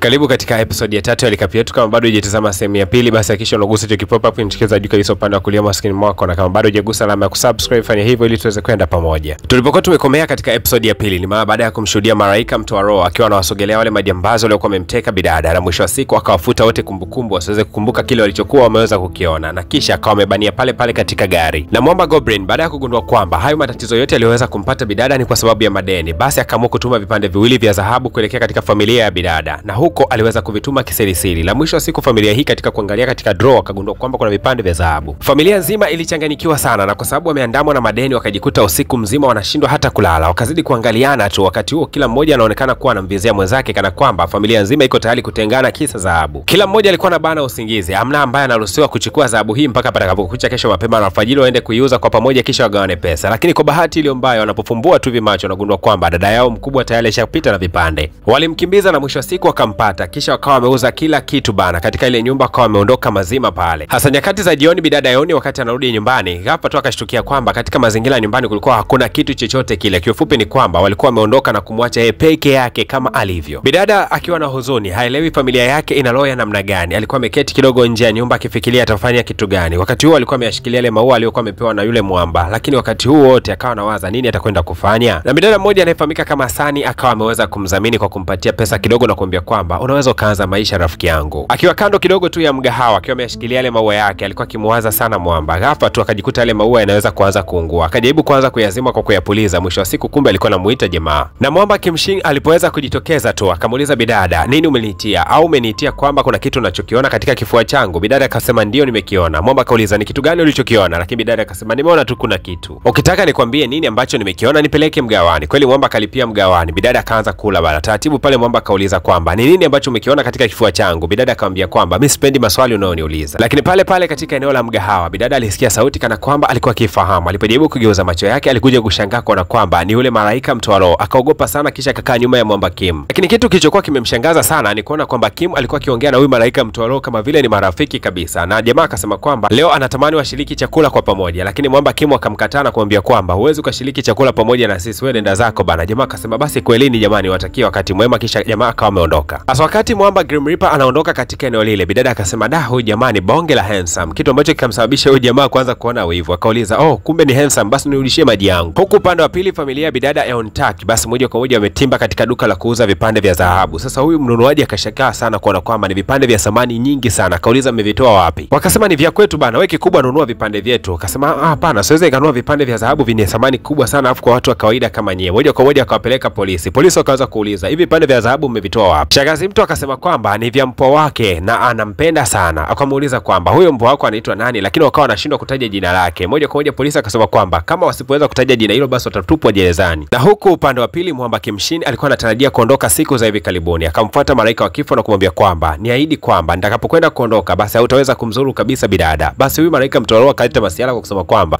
Karibu katika episode ya 3 ya recap yetu. Kama bado hujatazama sehemu ya pili, basi hakikisha unagusa hicho kipop up kinachokeza juu kabisa upande wa kulia wa screen mwako, na kama bado hujagusa alama ya kusubscribe fanya hivyo ili tuweze kwenda pamoja. Tulipokuwa tumekomea katika episode ya pili, ni mara baada ya kumshuhudia malaika mtoa roho akiwa anawasogelea wale majambazi waliokuwa wamemteka bidada, na mwisho wa siku akawafuta wote kumbukumbu wasiweze kukumbuka kile walichokuwa wameweza kukiona, na kisha akawa amebania pale pale katika gari. Na Mwamba Goblin baada ya kugundua kwamba hayo matatizo yote aliyoweza kumpata bidada ni kwa sababu ya madeni, basi akaamua kutuma vipande viwili vya dhahabu kuelekea katika familia ya bidada, na huko aliweza kuvituma kisirisiri. La mwisho wa siku familia hii katika kuangalia katika draw akagundua kwamba kuna vipande vya dhahabu. Familia nzima ilichanganyikiwa sana, na kwa sababu wameandamwa na madeni wakajikuta usiku mzima wanashindwa hata kulala. Wakazidi kuangaliana tu, wakati huo kila mmoja anaonekana kuwa anamvizia mwenzake kana kwamba familia nzima iko tayari kutengana kisa dhahabu. Kila mmoja alikuwa na bana usingizi, hamna ambaye anaruhusiwa kuchukua dhahabu hii mpaka patakapokucha kesho mapema na alfajiri waende kuiuza kwa pamoja kisha wagawane pesa. Lakini kwa bahati ile mbaya, wanapofumbua tu vimacho wanagundua kwamba dada yao mkubwa tayari alishapita na vipande. Walimkimbiza na mwisho wa siku wakampata, kisha wakawa wameuza kila kitu bana katika ile nyumba, wakawa wameondoka mazima pale. Hasa nyakati za jioni, bidada Yoni wakati anarudi nyumbani, ghafla tu akashtukia kwamba katika mazingira nyumbani kulikuwa hakuna kitu chochote kile. Kiufupi ni kwamba walikuwa wameondoka na kumwacha yeye peke yake kama alivyo. Bidada akiwa na huzuni, haelewi familia yake inaloya namna gani. Alikuwa ameketi kidogo nje ya nyumba akifikiria atafanya kitu gani. Wakati huo alikuwa ameyashikilia ile maua aliyokuwa amepewa na yule mwamba, lakini wakati huo wote akawa anawaza nini atakwenda kufanya. Na bidada mmoja anayefahamika kama Sani akawa ameweza kumdhamini kwa kumpatia pesa kidogo na kumwambia kwamba unaweza kuanza maisha rafiki yangu. Akiwa kando kidogo tu ya mgahawa akiwa ameshikilia ile maua yake, alikuwa kimwaza sana mwamba. Ghafla tu akajikuta ile maua yanaweza kuanza kuungua. Akajaribu kuanza kuyazima kwa kuyapuliza, mwisho wa siku kumbe alikuwa anamuita jamaa. Na mwamba Kimshin alipoweza kujitokeza tu akamuuliza bidada, nini umeniitia, au umeniitia kwamba kuna kitu unachokiona katika kifua changu? Bidada akasema ndio nimekiona. Mwamba akauliza ni kitu gani ulichokiona? Lakini bidada akasema nimeona tu kuna kitu. Ukitaka nikwambie nini ambacho nimekiona nipeleke mgawani. Kweli mwamba akalipia mgawani. Bidada akaanza kula bala. Taratibu pale mwamba akauliza kwamba ni nini ambacho umekiona katika kifua changu? Bidada akamwambia kwamba mimi sipendi maswali unaoniuliza. Lakini pale pale katika eneo la mgahawa, bidada alisikia sauti kana kwamba alikuwa akifahamu. Alipojaribu kugeuza macho yake alikuja kushangaa kuona kwamba ni yule malaika mtoa roho. Akaogopa sana kisha akakaa nyuma ya mwamba Kim. Lakini kitu kilichokuwa kimemshangaza sana ni kuona kwamba Kim alikuwa akiongea na huyu malaika mtoa roho kama vile ni marafiki kabisa. Na jamaa akasema kwamba leo anatamani washiriki chakula kwa pamoja, lakini mwamba Kim akamkataa na kumwambia kwamba huwezi ukashiriki chakula pamoja na sisi, wewe nenda zako bana. Jamaa akasema basi kwelini jamani, watakia wakati mwema, kisha jamaa akawa ameondoka. Hasa wakati mwamba Grim Reaper anaondoka katika eneo lile, bidada akasema da, huyu jamani bonge la handsome, kitu ambacho kikamsababisha huyu jamaa kwanza kuona wivu. Akauliza oh, kumbe ni handsome, basi nirudishie maji yangu. Huku upande wa pili familia ya bidada Eontak basi moja kwa moja wametimba katika duka la kuuza vipande vya dhahabu. Sasa huyu mnunuaji akashangaa sana kuona kwamba ni vipande vya thamani nyingi sana. Akauliza mmevitoa wapi? Wakasema ni vya kwetu bana, wewe kikubwa nunua vipande vyetu. Akasema hapana, siwezi kanunua vipande vya dhahabu vyenye thamani kubwa sana afu kwa watu wa kawaida kama nyie. Moja kwa moja akawapeleka polisi. Polisi wakaanza kuuliza hivi vipande vya dhahabu mmevitoa wapi? Shangazi mtu akasema kwamba ni vya mpwa wake na anampenda sana. Akamuuliza kwamba huyo mpwa wako anaitwa nani, lakini wakawa wanashindwa kutaja jina lake. Moja kwa moja polisi akasema kwamba kama wasipoweza kutaja jina hilo basi watatupwa gerezani. Na huku upande wa pili mwamba Kimshin alikuwa anatarajia kuondoka siku za hivi karibuni. Akamfuata malaika wa kifo na kumwambia kwamba niahidi kwamba nitakapokwenda kuondoka basi hautaweza kumzuru kabisa bidada. Basi huyu malaika mtoa roho akaleta masiala kwa kusema kwamba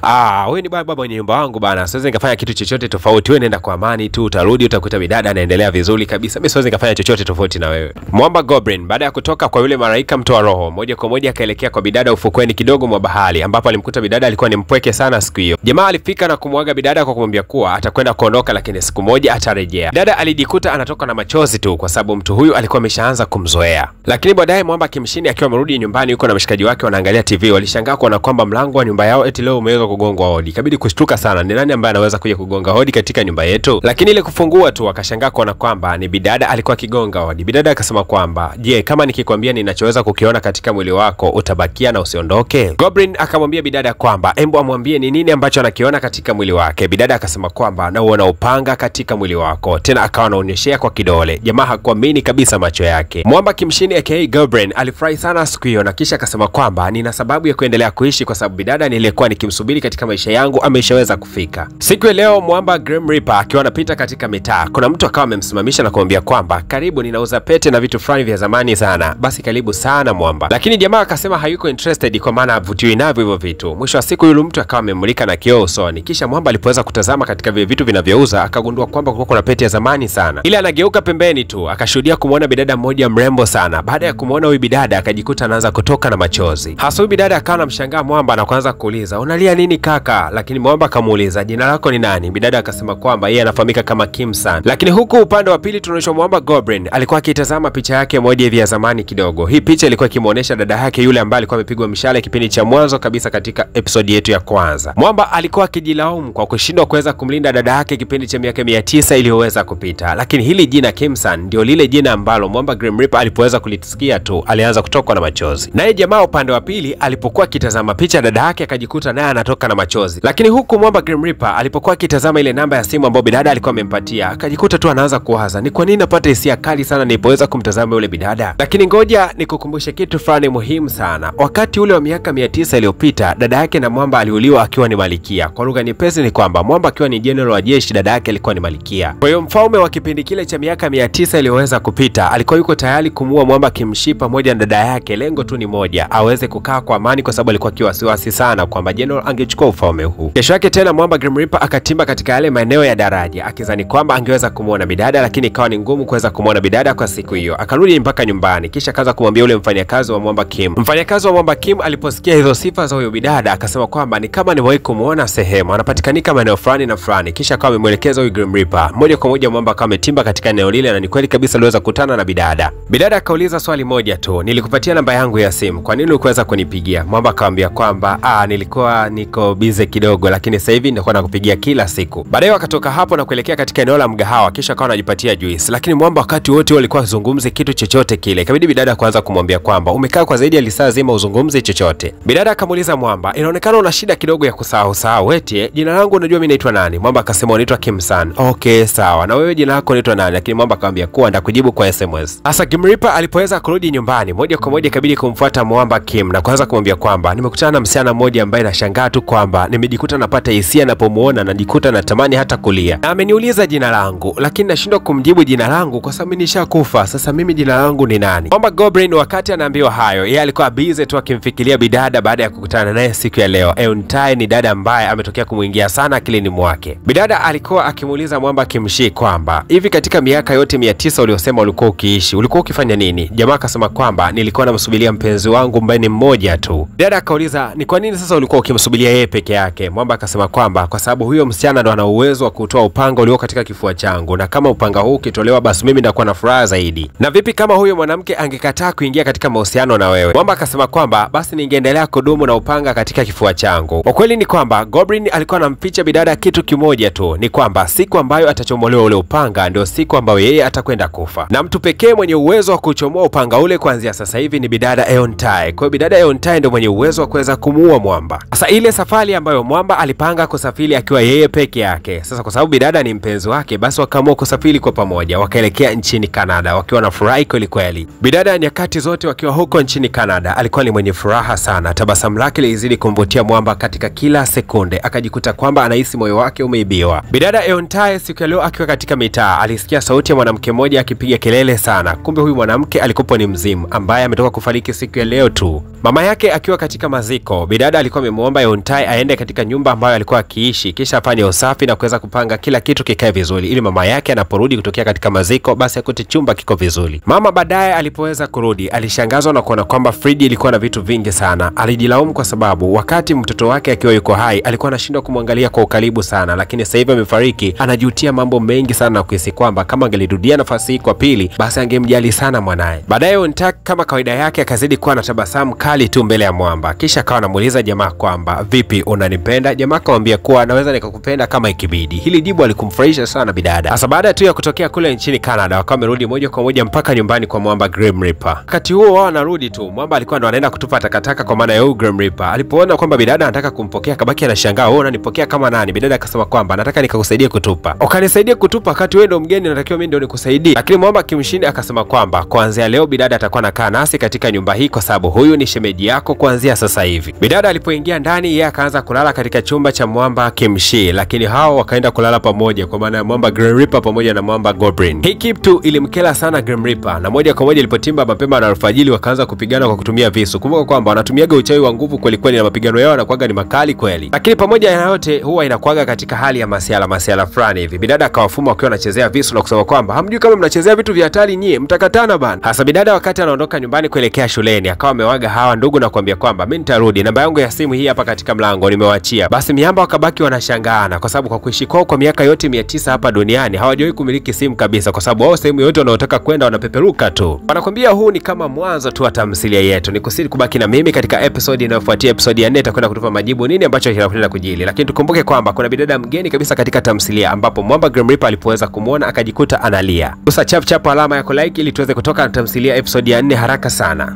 wewe ni baba mwenye nyumba wangu bana, siwezi nikafanya kitu chochote tofauti, wewe nenda kwa amani tu, utarudi utakuta bidada anaendelea vizuri kabisa, mimi siwezi nikafanya chochote tofauti na wewe. Mwamba Goblin baada ya kutoka kwa yule malaika mtoa roho moja kwa moja akaelekea kwa bidada ufukweni kidogo mwa bahari, ambapo alimkuta bidada alikuwa ni mpweke sana siku hiyo. Jamaa alifika na kumwaga bidada kwa kumwambia kuwa atakwenda kuondoka lakini siku moja atarejea. Dada alijikuta anatoka na machozi tu kwa sababu mtu huyu alikuwa ameshaanza kumzoea. Lakini baadaye mwamba Kimshini akiwa amerudi nyumbani yuko na mshikaji wake wanaangalia TV, walishangaa kuona kwamba mlango wa nyumba yao eti leo umeweza kugongwa hodi. Ikabidi kushtuka sana, ni nani ambaye anaweza kuja kugonga hodi katika nyumba yetu? Lakini ile kufungua tu akashangaa kuona kwamba ni bidada alikuwa akigonga hodi. Bidada akasema kwamba je, kama nikikwambia ninachoweza kukiona katika mwili wako utabakia na usiondoke? Goblin akamwambia bidada kwamba embo amwambie ni nini ambacho anakiona katika mwili wake. Bidada akasema kwamba na uona upanga katika mwili wako, tena akawa anaonyeshea kwa kidole. Jamaa hakuamini kabisa macho yake. Mwamba Kimshini aka Goblin alifurahi sana siku hiyo, na kisha akasema kwamba nina sababu ya kuendelea kuishi kwa sababu bidada nilikuwa nikimsubiri katika maisha yangu ameshaweza kufika. Siku ya leo mwamba Grim Reaper akiwa anapita katika mitaa, kuna mtu akawa amemsimamisha na kumwambia kwamba karibu, ninauza pete na vitu fulani vya zamani sana, basi karibu sana mwamba. Lakini jamaa akasema hayuko interested kwa maana avutiwi navyo hivyo vitu. Mwisho wa siku yule mtu akawa amemulika na kioo usoni, kisha mwamba alipoweza kutazama katika vile vitu vinavyouza akagundua kwamba kulikuwa kuna pete ya zamani sana. Ile anageuka pembeni tu akashuhudia kumwona bidada mmoja mrembo sana. sana. Baada ya kumuona huyu bidada akajikuta anaanza kutoka na machozi. Hasa huyu bidada akawa anamshangaa Mwamba na kuanza kuuliza, "Unalia nini kaka?" Lakini Mwamba akamuuliza, "Jina lako ni nani?" Bidada akasema kwamba yeye anafahamika kama Kim-san. Lakini huku upande wa pili tunaonyeshwa Mwamba Goblin alikuwa akitazama picha yake moja hivi ya zamani kidogo. Hii picha ilikuwa ikimuonesha dada yake yule ambaye alikuwa amepigwa mshale kipindi cha mwanzo kabisa katika episode yetu ya kwanza. Mwamba alikuwa akijilaumu kwa kushindwa kuweza kumlinda dada yake kipindi cha miaka 900 iliyoweza kupita. Lakini hili jina Kim-san ndio lile jina ambalo Mwamba Grim Reaper alipoweza kulisikia tu alianza kutokwa na machozi. Naye jamaa upande wa pili alipokuwa akitazama picha dada yake akajikuta naye anatoka na machozi. Lakini huku Mwamba Grim Reaper alipokuwa akitazama ile namba ya simu ambayo bidada alikuwa amempatia akajikuta tu anaanza kuwaza, ni kwa nini napata hisia kali sana nilipoweza kumtazama yule bidada. Lakini ngoja nikukumbushe kitu fulani muhimu sana. Wakati ule wa miaka 900 iliyopita dada yake na Mwamba aliuliwa akiwa ni malikia. Kwa lugha nyepesi ni kwamba Mwamba akiwa ni general wa jeshi, dada yake alikuwa ni malikia. Kwa hiyo mfalme wa kipindi kile cha miaka 900 iliyoweza kupita alikuwa yuko tayari kumuua Mwamba Kimshi pamoja na dada yake. Lengo tu ni moja, aweze kukaa kwa amani, kwa sababu alikuwa kiwasiwasi sana kwamba general angechukua ufalme huu. Kesho yake tena Mwamba Grim Reaper akatimba katika yale maeneo ya daraja akizani kwamba angeweza kumuona bidada, lakini ikawa ni ngumu kuweza kumuona bidada kwa siku hiyo. Akarudi mpaka nyumbani kisha akaanza kumwambia yule mfanyakazi wa Mwamba Kim. Mfanyakazi wa Mwamba Kim aliposikia hizo sifa za huyo bidada akasema kwamba ni kama nimewahi kumuona sehemu, anapatikanika maeneo fulani na fulani. Kisha akawa amemwelekeza huyo Grim Reaper. Moja kwa moja Mwamba akawa ametimba katika eneo lile na ni kweli kabisa aliweza kukutana na bidada. Bidada akauliza swali moja tu, "Nilikupatia namba yangu ya simu, kwa nini ukuweza kunipigia?" Mwamba akamwambia kwamba nilikuwa niko busy kidogo, lakini sasa hivi nitakuwa nakupigia kila siku. Baadaye wakatoka hapo na kuelekea katika eneo la mgahawa kisha akawa anajipatia juice. Lakini Mwamba wakati wote walikuwa wazungumze kitu chochote kile. Ikabidi bidada kuanza kumwambia kwamba umekaa kwa zaidi ya lisaa zima uzungumze chochote. Bidada akamuuliza Mwamba, "Inaonekana una shida kidogo ya kusahau eti jina langu unajua mimi naitwa nani?" Mwamba akasema unaitwa Kim-san. "Okay, sawa. Na wewe jina lako unaitwa nani?" Lakini Mwamba akamwambia kuwa ndakujibu kwa SMS. Sasa Grim Reaper alipoweza kurudi nyumbani, moja kwa moja ikabidi kumfuata Mwamba Kim na kuanza kumwambia kwamba nimekutana na msichana mmoja ambaye nashangaa tu kwamba nimejikuta napata hisia napomuona na najikuta natamani hata kulia. Na ameniuliza jina langu, lakini nashindwa kumjibu jina langu kwa sababu nishakufa. Sasa mimi jina langu ni nani?" Mwamba Goblin wakati anaambiwa hayo, yeye alikuwa busy tu akimfikiria bidada baada ya kukutana naye siku ya leo. Euntai ni dada ambaye ametokea kumuingia sana akilini mwake. Bidada alikuwa akimuuliza Mwamba Kimshi kwamba hivi katika miaka yote 900 uliosema ulikuwa ukiishi, ulikuwa ukifanya nini? Jamaa akasema kwamba nilikuwa namsubiria mpenzi wangu ambaye ni mmoja tu. Bidada akauliza ni kwa nini sasa ulikuwa ukimsubiria yeye peke yake? Mwamba akasema kwamba kwa sababu huyo msichana ndo ana uwezo wa kutoa upanga ulio katika kifua changu, na kama upanga huu ukitolewa basi mimi nitakuwa na furaha zaidi. Na vipi kama huyo mwanamke angekataa kuingia katika mahusiano na wewe? Mwamba akasema kwamba basi ningeendelea kudumu na upanga katika kifua changu. Kwa kweli ni kwamba Goblin alikuwa anamficha bidada kitu kimoja tu, ni kwamba siku ambayo atachomolewa ule upanga ndio siku ambayo yeye atakwenda kufa. Na mtu pekee mwenye uwezo wa kuchomoa upanga ule kuanzia sasa hivi ni bidada Euntai. Kwa hiyo bidada Euntai ndio mwenye uwezo wa kuweza kumuua Mwamba. Sasa ile safari ambayo Mwamba alipanga kusafiri akiwa yeye peke yake, sasa kwa sababu bidada ni mpenzi wake, basi wakaamua kusafiri kwa pamoja, wakaelekea nchini Canada wakiwa na furaha kweli kweli. Bidada nyakati zote wakiwa huko nchini Canada alikuwa ni mwenye furaha sana. Tabasamu lake lilizidi kumvutia Mwamba katika kila sekunde, akajikuta kwamba anahisi moyo wake umeibiwa. Bidada Euntai siku ya leo akiwa katika mitaa alisikia sauti ya mwanamke mmoja akipiga kelele sana. Kumbe huyu mwanamke alikuwa ni mzimu ambaye ametoka kufariki siku ya leo tu. Mama yake akiwa katika maziko, bidada alikuwa amemuomba Euntai aende katika nyumba ambayo alikuwa akiishi kisha afanye usafi na kuweza kupanga kila kitu kikae vizuri ili mama yake anaporudi kutokea katika maziko basi akute chumba kiko vizuri. Mama baadaye alipoweza kurudi alishangazwa na kuona kwamba friji ilikuwa na vitu vingi sana. Alijilaumu kwa sababu wakati mtoto wake akiwa yuko hai alikuwa anashindwa kumwangalia kwa ukaribu sana, lakini sasa hivi amefariki anajutia mambo mengi sana na kuhisi kwamba kama angelirudia nafasi hii kwa pili basi angemjali sana mwanae. Baadaye Euntai kama kawaida yake akazidi kuwa na tabasamu kali tu mbele ya Mwamba, kisha akawa anamuuliza jamaa kwamba vipi, unanipenda? Jamaa akamwambia kuwa naweza nikakupenda kama ikibidi. Hili jibu alikumfurahisha sana bidada. Sasa baada tu ya kutokea kule nchini Canada wakawa wamerudi moja kwa moja mpaka nyumbani kwa Mwamba Grim Reaper. Wakati huo wao wanarudi tu, Mwamba alikuwa ndo anaenda kutupa takataka kwa maana ya huyu Grim Reaper. Alipoona kwamba bidada anataka kumpokea kabaki anashangaa, "Wewe unanipokea kama nani?" Bidada akasema kwamba nataka nikakusaidie kutupa. "Ukanisaidie kutupa wakati wewe ndo mgeni, natakiwa mimi ndo nikusaidie?" Lakini Mwamba Kimshindi akasema kwamba kuanzia leo bidada atakuwa anakaa nasi katika nyumba hii kwa sababu huyu ni shemeji yako kuanzia sasa hivi. Bidada alipoingia ndani yeye akaanza kulala katika chumba cha Mwamba Kimshi, lakini hao wakaenda kulala pamoja kwa maana ya Mwamba Grim Reaper pamoja na Mwamba Goblin. Hii kitu ilimkela sana Grim Reaper na moja kwa moja ilipotimba mapema na alfajiri wakaanza kupigana kwa kutumia visu. Kumbuka kwamba wanatumiaga uchawi wa nguvu kweli kweli na mapigano yao yanakuwaga ni makali kweli. Lakini pamoja na yote huwa inakuwaga katika hali ya masiala fulani hivi. Bidada akawafuma wakiwa wanachezea visu na kusema kwamba hamjui kama mnachezea vitu vya hatari nyie, mtakatana bana. Sasa bidada wakati anaondoka nyumbani kuelekea shuleni akawa amewaga hawa ndugu na kuambia kwamba mimi nitarudi, namba yangu ya simu hii hapa katika mlango nimewaachia. Basi miamba wakabaki wanashangaana kwa sababu kwa kuishi kwao kwa miaka yote 900 hapa duniani hawajawahi kumiliki simu kabisa, kwa sababu wao sehemu yote wanaotaka kwenda wanapeperuka tu. Wanakwambia huu ni kama mwanzo tu wa tamthilia yetu. Nikusiri kubaki na mimi katika episode inayofuatia, episode ya 4 itakwenda kutupa majibu nini ambacho kinakwenda kujili. Lakini tukumbuke kwamba kuna bidada mgeni kabisa katika tamthilia ambapo Mwamba Grim Reaper alipoweza kumuona akajikuta analia. Gusa chap chap alama yako like ili tuweze kutoka na tamthilia episode ya 4 haraka sana.